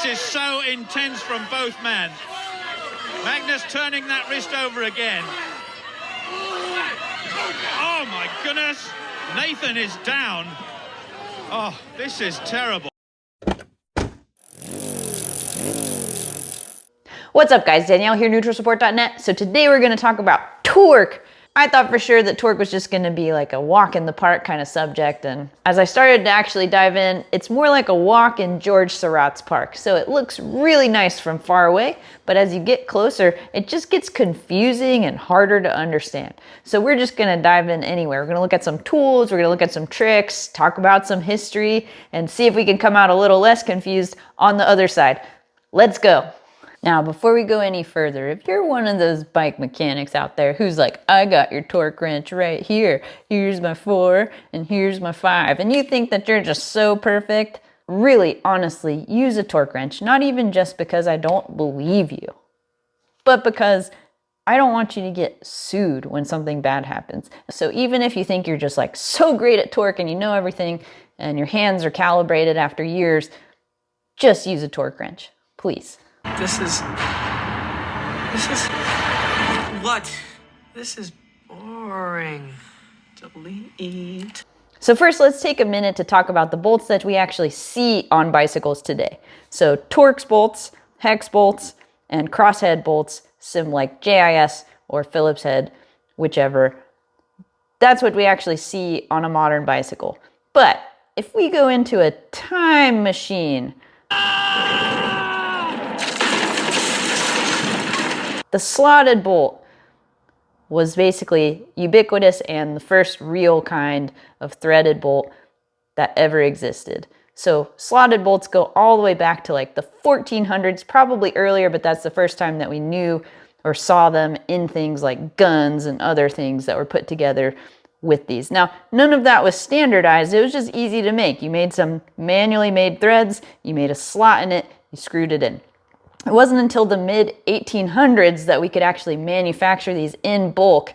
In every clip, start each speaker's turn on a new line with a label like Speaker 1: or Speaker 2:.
Speaker 1: This is so intense from both men. Magnus turning that wrist over again. Oh my goodness. Nathan is down. Oh, this is terrible.
Speaker 2: What's up guys, Danielle here, NeutralSupport.net. So today we're gonna talk about torque. I thought for sure that torque was just gonna be like a walk in the park kind of subject, and as I started to actually dive in, it's more like a walk in George Seurat's park. So it looks really nice from far away, but as you get closer, it just gets confusing and harder to understand. So we're just gonna dive in anyway. We're gonna look at some tools, we're gonna look at some tricks, talk about some history, and see if we can come out a little less confused on the other side. Let's go. Now, before we go any further, if you're one of those bike mechanics out there who's like, I got your torque wrench right here, here's my 4 and here's my 5, and you think that you're just so perfect, really, honestly, use a torque wrench, not even just because I don't believe you, but because I don't want you to get sued when something bad happens. So even if you think you're just like so great at torque and you know everything and your hands are calibrated after years, just use a torque wrench, please.
Speaker 3: This is what? This is boring. Delete.
Speaker 2: So first, let's take a minute to talk about the bolts that we actually see on bicycles today. So Torx bolts, hex bolts, and crosshead bolts, like JIS or Phillips head, whichever. That's what we actually see on a modern bicycle. But if we go into a time machine, the slotted bolt was basically ubiquitous and the first real kind of threaded bolt that ever existed. So slotted bolts go all the way back to like the 1400s, probably earlier, but that's the first time that we knew or saw them in things like guns and other things that were put together with these. Now, none of that was standardized. It was just easy to make. You made some manually made threads, you made a slot in it, you screwed it in. It wasn't until the mid-1800s that we could actually manufacture these in bulk,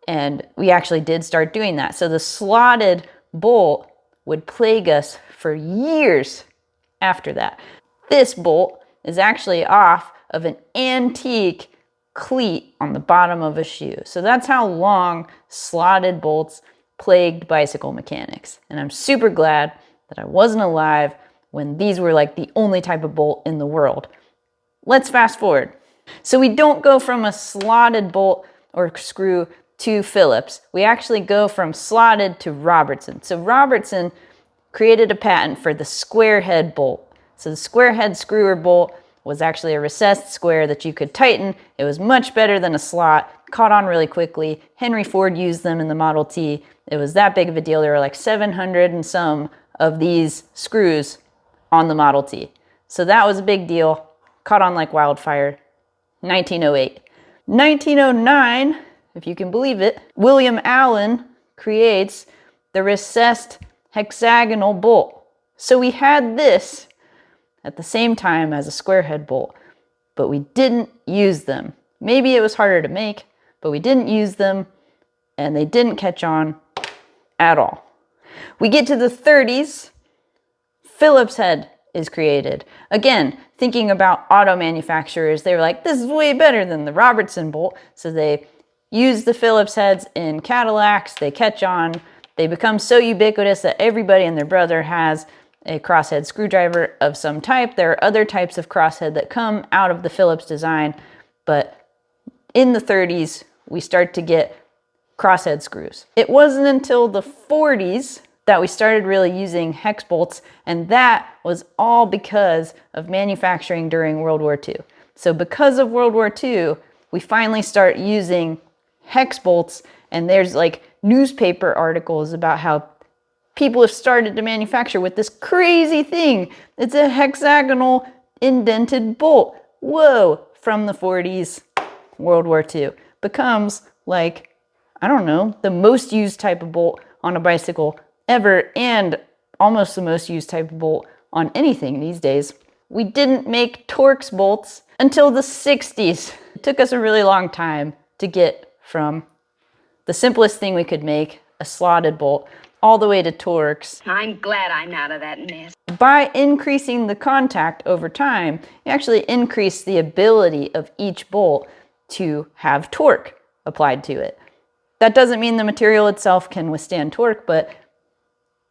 Speaker 2: and we actually did start doing that. So the slotted bolt would plague us for years after that. This bolt is actually off of an antique cleat on the bottom of a shoe. So that's how long slotted bolts plagued bicycle mechanics. And I'm super glad that I wasn't alive when these were like the only type of bolt in the world. Let's fast forward. So we don't go from a slotted bolt or screw to Phillips. We actually go from slotted to Robertson. So Robertson created a patent for the square head bolt. So the square head screwer bolt was actually a recessed square that you could tighten. It was much better than a slot, caught on really quickly. Henry Ford used them in the Model T. It was that big of a deal. There were like 700 and some of these screws on the Model T. So that was a big deal. Caught on like wildfire. 1908. 1909, if you can believe it, William Allen creates the recessed hexagonal bolt. So we had this at the same time as a square head bolt, but we didn't use them. Maybe it was harder to make, but we didn't use them and they didn't catch on at all. We get to the 30s, Phillips head is created. Again, thinking about auto manufacturers, they were like, this is way better than the Robertson bolt. So they use the Phillips heads in Cadillacs, they catch on, they become so ubiquitous that everybody and their brother has a crosshead screwdriver of some type. There are other types of crosshead that come out of the Phillips design, but in the 30s, we start to get crosshead screws. It wasn't until the 40s that we started really using hex bolts, and that was all because of manufacturing during World War II. So because of World War II, we finally start using hex bolts, and there's like newspaper articles about how people have started to manufacture with this crazy thing. It's a hexagonal indented bolt. Whoa, from the 40s, World War II. Becomes like, I don't know, the most used type of bolt on a bicycle ever, and almost the most used type of bolt on anything these days. We didn't make Torx bolts until the 60s. It took us a really long time to get from the simplest thing we could make, a slotted bolt, all the way to Torx.
Speaker 4: I'm glad I'm out of that mess.
Speaker 2: By increasing the contact over time, you actually increase the ability of each bolt to have torque applied to it. That doesn't mean the material itself can withstand torque, but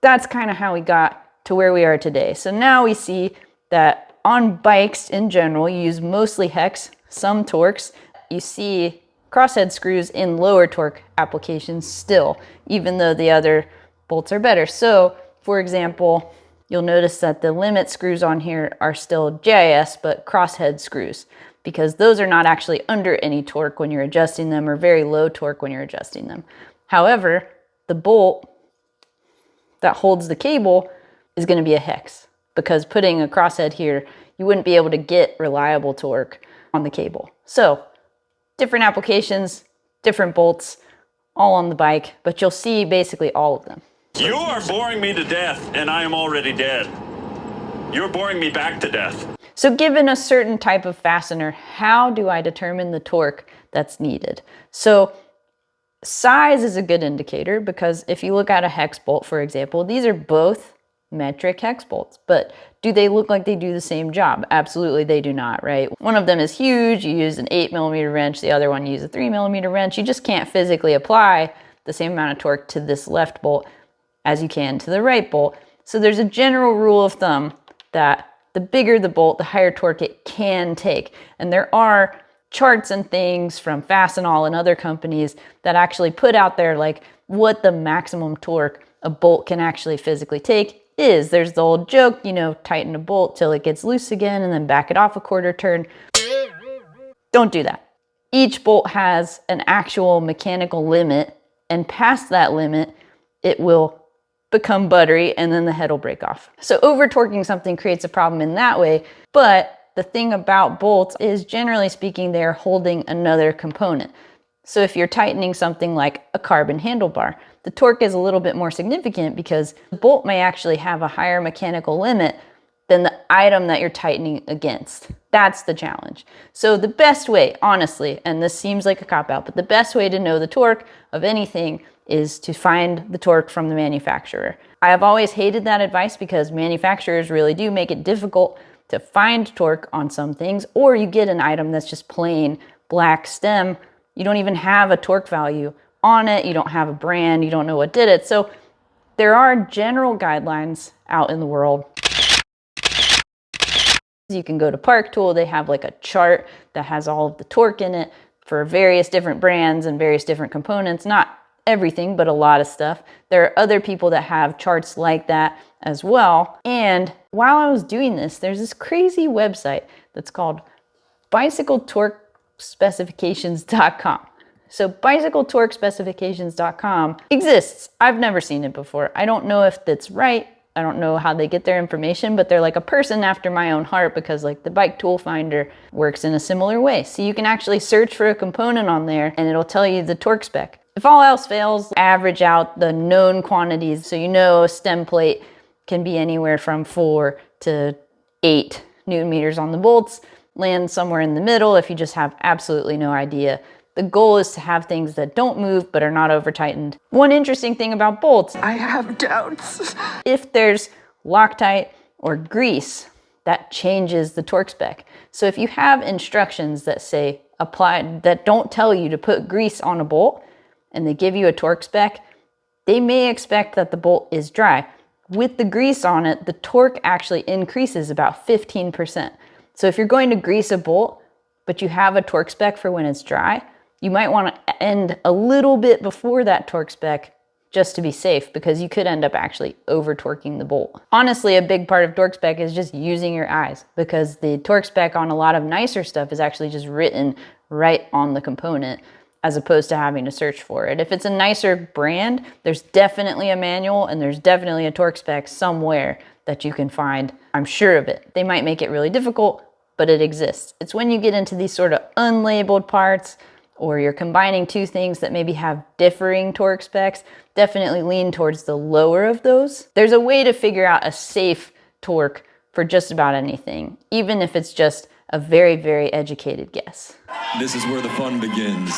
Speaker 2: that's kind of how we got to where we are today. So now we see that on bikes in general, you use mostly hex, some Torx. You see crosshead screws in lower torque applications still, even though the other bolts are better. So, for example, you'll notice that the limit screws on here are still JIS, but crosshead screws, because those are not actually under any torque when you're adjusting them, or very low torque when you're adjusting them. However, the bolt that holds the cable is going to be a hex, because putting a crosshead here, you wouldn't be able to get reliable torque on the cable. So, different applications, different bolts, all on the bike, but you'll see basically all of them.
Speaker 5: You are boring me to death, and I am already dead. You're boring me back to death.
Speaker 2: So given a certain type of fastener, how do I determine the torque that's needed? So size is a good indicator, because if you look at a hex bolt, for example, these are both metric hex bolts, but do they look like they do the same job? Absolutely they do not, right? One of them is huge, you use an 8mm wrench, the other one you use a 3mm wrench. You just can't physically apply the same amount of torque to this left bolt as you can to the right bolt. So there's a general rule of thumb that the bigger the bolt, the higher torque it can take. And there are charts and things from Fastenal and other companies that actually put out there like what the maximum torque a bolt can actually physically take is. There's the old joke, you know, tighten a bolt till it gets loose again and then back it off a quarter turn. Don't do that. Each bolt has an actual mechanical limit, and past that limit, it will become buttery and then the head will break off. So over torquing something creates a problem in that way, but the thing about bolts is, generally speaking, they're holding another component. So if you're tightening something like a carbon handlebar, the torque is a little bit more significant because the bolt may actually have a higher mechanical limit than the item that you're tightening against. That's the challenge. So the best way, honestly, and this seems like a cop-out, but the best way to know the torque of anything is to find the torque from the manufacturer. I have always hated that advice because manufacturers really do make it difficult to find torque on some things, or you get an item that's just plain black stem. You don't even have a torque value on it. You don't have a brand. You don't know what did it. So there are general guidelines out in the world. You can go to Park Tool. They have like a chart that has all of the torque in it for various different brands and various different components. Not everything, but a lot of stuff. There are other people that have charts like that as well. And while I was doing this, there's this crazy website that's called bicycletorquespecifications.com. So bicycletorquespecifications.com exists. I've never seen it before. I don't know if that's right. I don't know how they get their information, but they're like a person after my own heart, because like the bike tool finder works in a similar way. So you can actually search for a component on there and it'll tell you the torque spec. If all else fails, average out the known quantities. So you know a stem plate can be anywhere from 4 to 8 Newton meters on the bolts. Land somewhere in the middle if you just have absolutely no idea. The goal is to have things that don't move but are not over tightened. One interesting thing about bolts,
Speaker 3: I have doubts.
Speaker 2: if there's Loctite or grease, that changes the torque spec. So if you have instructions that say apply, that don't tell you to put grease on a bolt, and they give you a torque spec, they may expect that the bolt is dry. With the grease on it, the torque actually increases about 15%. So if you're going to grease a bolt, but you have a torque spec for when it's dry, you might want to end a little bit before that torque spec just to be safe, because you could end up actually over torquing the bolt. Honestly, a big part of torque spec is just using your eyes, because the torque spec on a lot of nicer stuff is actually just written right on the component, as opposed to having to search for it. If it's a nicer brand, there's definitely a manual and there's definitely a torque spec somewhere that you can find. I'm sure of it. They might make it really difficult, but it exists. It's when you get into these sort of unlabeled parts, or you're combining two things that maybe have differing torque specs, definitely lean towards the lower of those. There's a way to figure out a safe torque for just about anything, even if it's just a very, very educated guess.
Speaker 6: This is where the fun begins.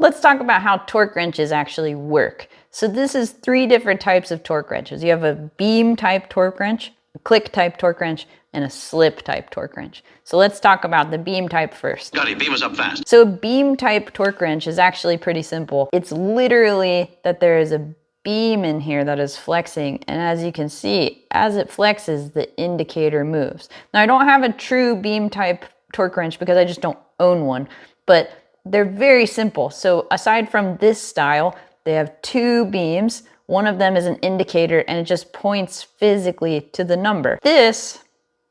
Speaker 2: Let's talk about how torque wrenches actually work. So this is 3 different types of torque wrenches. You have a beam type torque wrench, a click type torque wrench, and a slip type torque wrench. So let's talk about the beam type first.
Speaker 6: Scotty, beam us up fast.
Speaker 2: So a beam type torque wrench is actually pretty simple. It's literally that there is a beam in here that is flexing, and as you can see, as it flexes, the indicator moves. Now I don't have a true beam type torque wrench because I just don't own one, but they're very simple. So aside from this style, they have 2 beams. One of them is an indicator and it just points physically to the number. This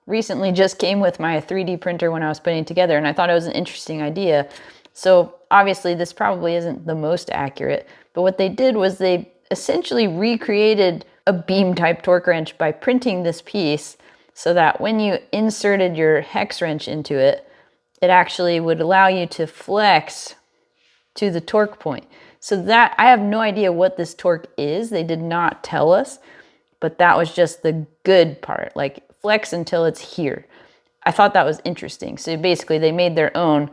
Speaker 2: recently just came with my 3D printer when I was putting it together, and I thought it was an interesting idea. So obviously this probably isn't the most accurate, but what they did was they essentially recreated a beam type torque wrench by printing this piece so that when you inserted your hex wrench into it, it actually would allow you to flex to the torque point. So that, I have no idea what this torque is. They did not tell us, but that was just the good part, like flex until it's here. I thought that was interesting. So basically they made their own,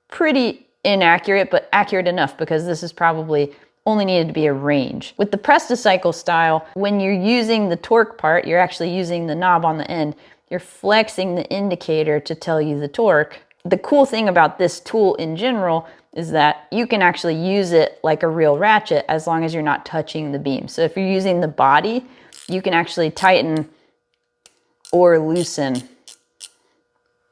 Speaker 2: pretty inaccurate, but accurate enough because this is probably only needed to be a range. With the Prestacycle style, when you're using the torque part, you're actually using the knob on the end. You're flexing the indicator to tell you the torque. The cool thing about this tool in general is that you can actually use it like a real ratchet as long as you're not touching the beam. So if you're using the body, you can actually tighten or loosen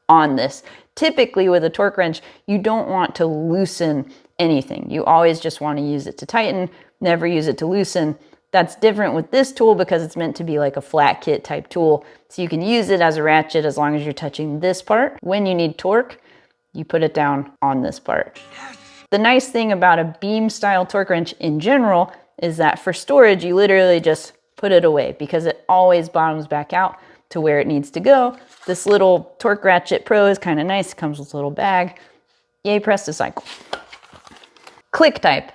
Speaker 2: on this. Typically with a torque wrench, you don't want to loosen anything. You always just want to use it to tighten, never use it to loosen. That's different with this tool because it's meant to be like a flat kit type tool. So you can use it as a ratchet as long as you're touching this part. When you need torque, you put it down on this part. The nice thing about a beam style torque wrench in general is that for storage, you literally just put it away because it always bottoms back out to where it needs to go. This little Torque Ratchet Pro is kind of nice. It comes with a little bag. Yay, Prestacycle. Click type.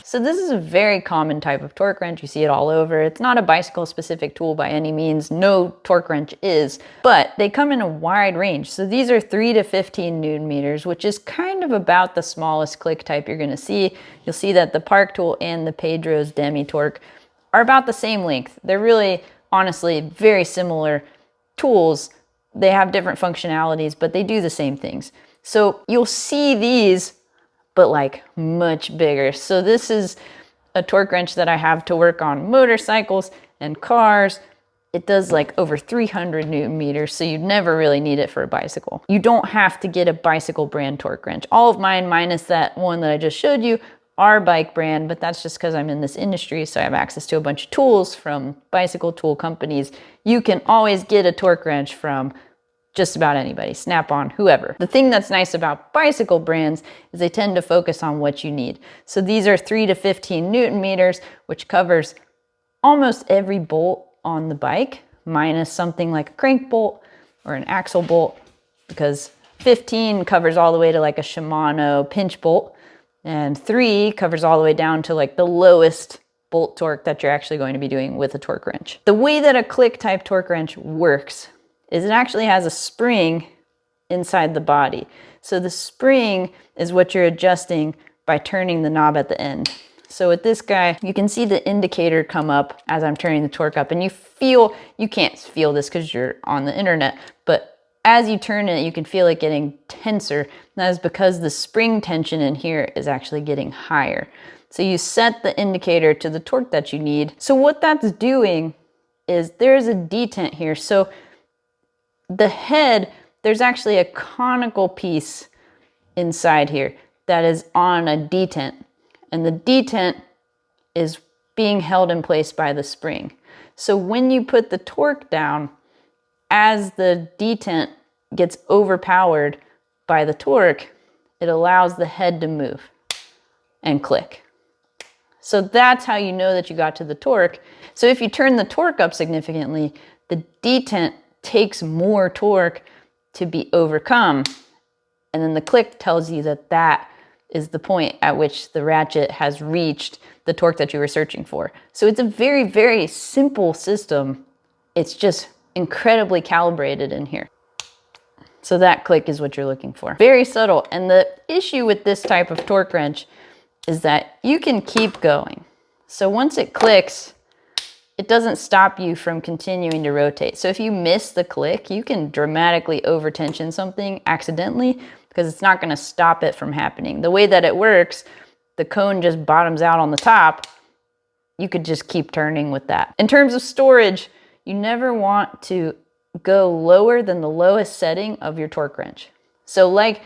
Speaker 2: So this is a very common type of torque wrench. You see it all over. It's not a bicycle specific tool by any means. No torque wrench is, but they come in a wide range. So these are 3 to 15 Newton meters, which is kind of about the smallest click type you're gonna see. You'll see that the Park tool and the Pedros Demi Torque are about the same length. They're really, honestly, very similar tools. They have different functionalities, but they do the same things. So you'll see these, but like much bigger. So this is a torque wrench that I have to work on motorcycles and cars. It does like over 300 Newton meters, so you'd never really need it for a bicycle. You don't have to get a bicycle brand torque wrench. All of mine, minus that one that I just showed you, are bike brand, but that's just because I'm in this industry, so I have access to a bunch of tools from bicycle tool companies. You can always get a torque wrench from just about anybody, Snap-on, whoever. The thing that's nice about bicycle brands is they tend to focus on what you need. So these are 3 to 15 Newton meters, which covers almost every bolt on the bike, minus something like a crank bolt or an axle bolt, because 15 covers all the way to like a Shimano pinch bolt, and 3 covers all the way down to like the lowest bolt torque that you're actually going to be doing with a torque wrench. The way that a click type torque wrench works is it actually has a spring inside the body. So the spring is what you're adjusting by turning the knob at the end. So with this guy, you can see the indicator come up as I'm turning the torque up, and you can't feel this because you're on the internet, but as you turn it, you can feel it getting tenser. And that is because the spring tension in here is actually getting higher. So you set the indicator to the torque that you need. So what that's doing is there's a detent here. So the head, there's actually a conical piece inside here that is on a detent. And the detent is being held in place by the spring. So when you put the torque down, as the detent gets overpowered by the torque, it allows the head to move and click. So that's how you know that you got to the torque. So if you turn the torque up significantly, the detent takes more torque to be overcome. And then the click tells you that that is the point at which the ratchet has reached the torque that you were searching for. So it's a very, very simple system. It's just incredibly calibrated in here. So that that click is what you're looking for. Very subtle. And the issue with this type of torque wrench is that you can keep going. So once it clicks, it doesn't stop you from continuing to rotate. So if you miss the click, you can dramatically over-tension something accidentally because it's not gonna stop it from happening. The way that it works, the cone just bottoms out on the top. You could just keep turning with that. In terms of storage, you never want to go lower than the lowest setting of your torque wrench. So like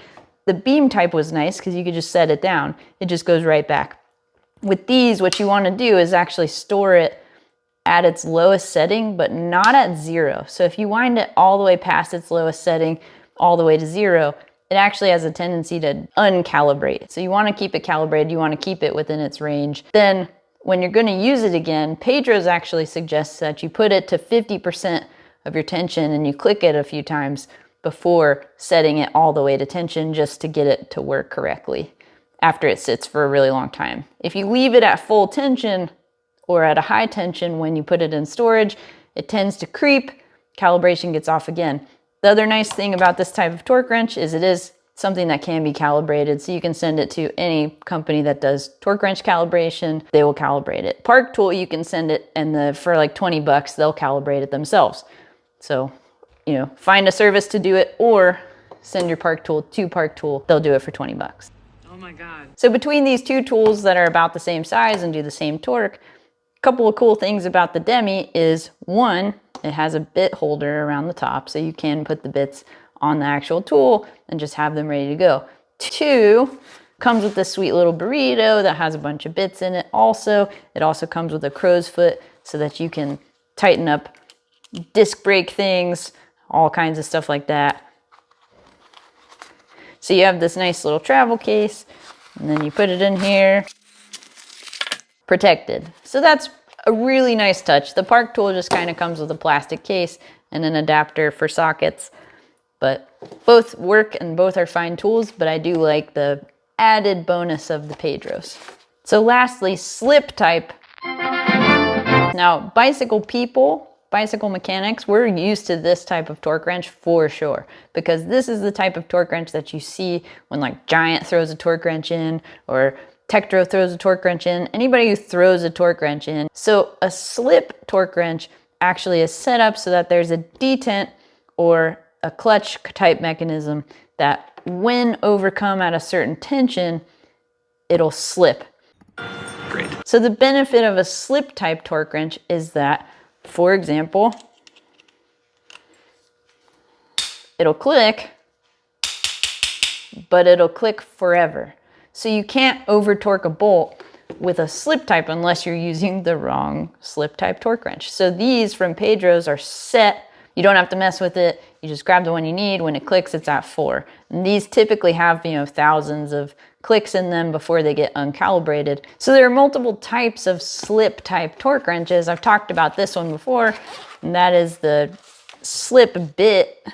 Speaker 2: the beam type was nice because you could just set it down. It just goes right back. With these, what you want to do is actually store it at its lowest setting, but not at 0. So if you wind it all the way past its lowest setting, all the way to 0, it actually has a tendency to uncalibrate. So you want to keep it calibrated. You want to keep it within its range. Then when you're going to use it again, Pedros actually suggests that you put it to 50% of your tension and you click it a few times before setting it all the way to tension just to get it to work correctly after it sits for a really long time. If you leave it at full tension or at a high tension when you put it in storage, it tends to creep, calibration gets off again. The other nice thing about this type of torque wrench is it is something that can be calibrated, so you can send it to any company that does torque wrench calibration. They will calibrate it. Park Tool, you can send it, and for like 20 bucks, they'll calibrate it themselves. So, you know, find a service to do it or send your Park Tool to Park Tool. They'll do it for 20 bucks.
Speaker 3: Oh my God.
Speaker 2: So between these two tools that are about the same size and do the same torque, a couple of cool things about the Demi is, one, it has a bit holder around the top, so you can put the bits on the actual tool and just have them ready to go. 2, comes with this sweet little burrito that has a bunch of bits in it. Also, it also comes with a crow's foot so that you can tighten up disc brake things, all kinds of stuff like that. So you have this nice little travel case, and then you put it in here, protected. So that's a really nice touch. The Park Tool just kind of comes with a plastic case and an adapter for sockets. But both work and both are fine tools, but I do like the added bonus of the Pedros. So lastly, slip type. Now, bicycle people, bicycle mechanics, we're used to this type of torque wrench for sure, because this is the type of torque wrench that you see when like Giant throws a torque wrench in or Tektro throws a torque wrench in, anybody who throws a torque wrench in. So a slip torque wrench actually is set up so that there's a detent or a clutch type mechanism that when overcome at a certain tension, it'll slip.
Speaker 3: Great.
Speaker 2: So the benefit of a slip type torque wrench is that, for example, it'll click, but it'll click forever. So you can't over torque a bolt with a slip type unless you're using the wrong slip type torque wrench. So these from Pedros are set. You don't have to mess with it. You just grab the one you need. When it clicks, it's at 4. And these typically have, you know, thousands of clicks in them before they get uncalibrated. So there are multiple types of slip type torque wrenches. I've talked about this one before, and that is the slip bit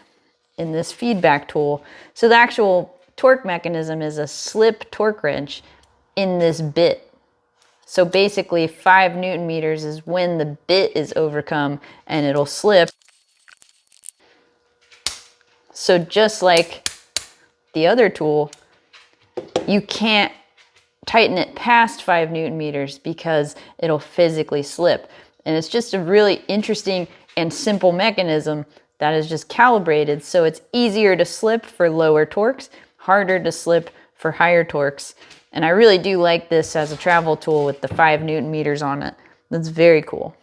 Speaker 2: in this feedback tool. So the actual torque mechanism is a slip torque wrench in this bit. So basically 5 Newton meters is when the bit is overcome and it'll slip. So just like the other tool, you can't tighten it past 5 Newton meters because it'll physically slip. And it's just a really interesting and simple mechanism that is just calibrated so it's easier to slip for lower torques, harder to slip for higher torques. And I really do like this as a travel tool with the 5 Newton meters on it. That's very cool.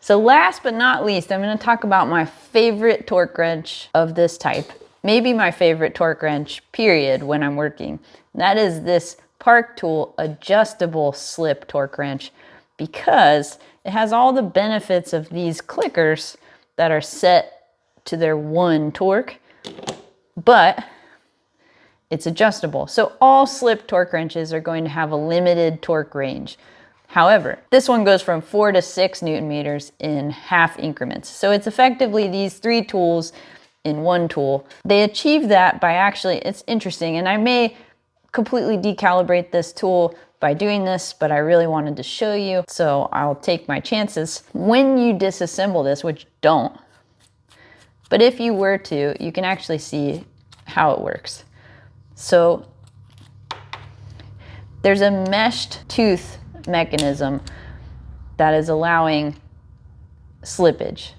Speaker 2: So last but not least, I'm going to talk about my favorite torque wrench of this type. Maybe my favorite torque wrench, period, when I'm working. And that is this Park Tool adjustable slip torque wrench, because it has all the benefits of these clickers that are set to their 1 torque, but it's adjustable. So all slip torque wrenches are going to have a limited torque range. However, this one goes from 4 to 6 Newton meters in half increments. So it's effectively these 3 tools in 1 tool. They achieve that by actually, it's interesting, and I may completely decalibrate this tool by doing this, but I really wanted to show you, so I'll take my chances. When you disassemble this, which don't, but if you were to, you can actually see how it works. So there's a meshed tooth mechanism that is allowing slippage.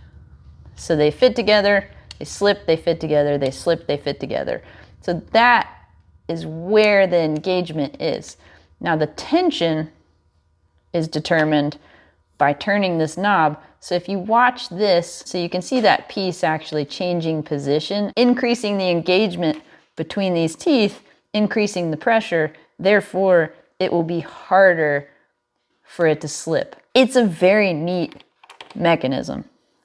Speaker 2: So they fit together, they slip, they fit together, they slip, they fit together. So that is where the engagement is. Now the tension is determined by turning this knob. So if you watch this, so you can see that piece actually changing position, increasing the engagement between these teeth, increasing the pressure, therefore it will be harder for it to slip. It's a very neat mechanism,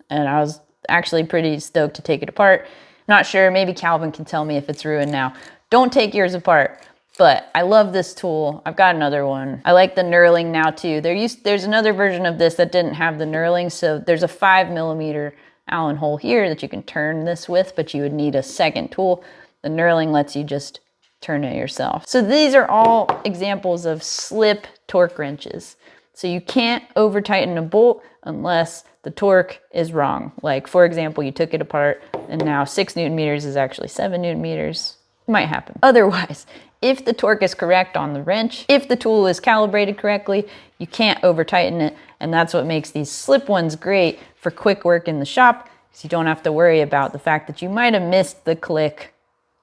Speaker 2: and I was actually pretty stoked to take it apart. Not sure, maybe Calvin can tell me if it's ruined now. Don't take yours apart, but I love this tool. I've got another one. I like the knurling now too. There's another version of this that didn't have the knurling, so there's a 5mm Allen hole here that you can turn this with, but you would need a second tool. The knurling lets you just turn it yourself. So these are all examples of slip torque wrenches. So you can't over tighten a bolt unless the torque is wrong. Like for example, you took it apart and now 6 Newton meters is actually 7 Newton meters. It might happen. Otherwise, if the torque is correct on the wrench, if the tool is calibrated correctly, you can't over tighten it. And that's what makes these slip ones great for quick work in the shop, because you don't have to worry about the fact that you might have missed the click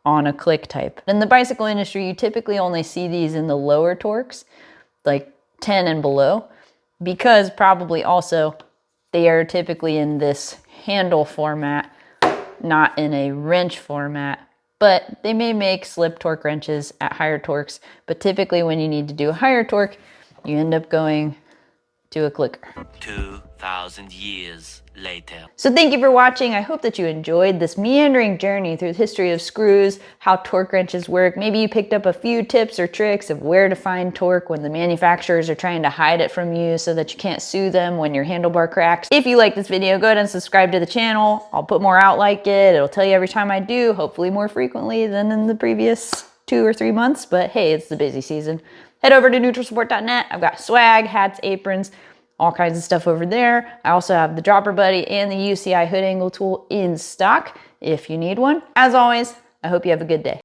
Speaker 2: on a click type. In the bicycle industry, you typically only see these in the lower torques, like 10 and below, because probably also they are typically in this handle format, not in a wrench format. But they may make slip torque wrenches at higher torques, but typically when you need to do a higher torque, you end up going to a clicker.
Speaker 6: 2,000 years later.
Speaker 2: So thank you for watching. I hope that you enjoyed this meandering journey through the history of screws, how torque wrenches work. Maybe you picked up a few tips or tricks of where to find torque when the manufacturers are trying to hide it from you so that you can't sue them when your handlebar cracks. If you like this video, go ahead and subscribe to the channel. I'll put more out like it. It'll tell you every time I do, hopefully more frequently than in the previous 2 or 3 months, but hey, it's the busy season. Head over to neutralsupport.net. I've got swag, hats, aprons, all kinds of stuff over there. I also have the Dropper Buddy and the UCI hood angle tool in stock if you need one. As always, I hope you have a good day.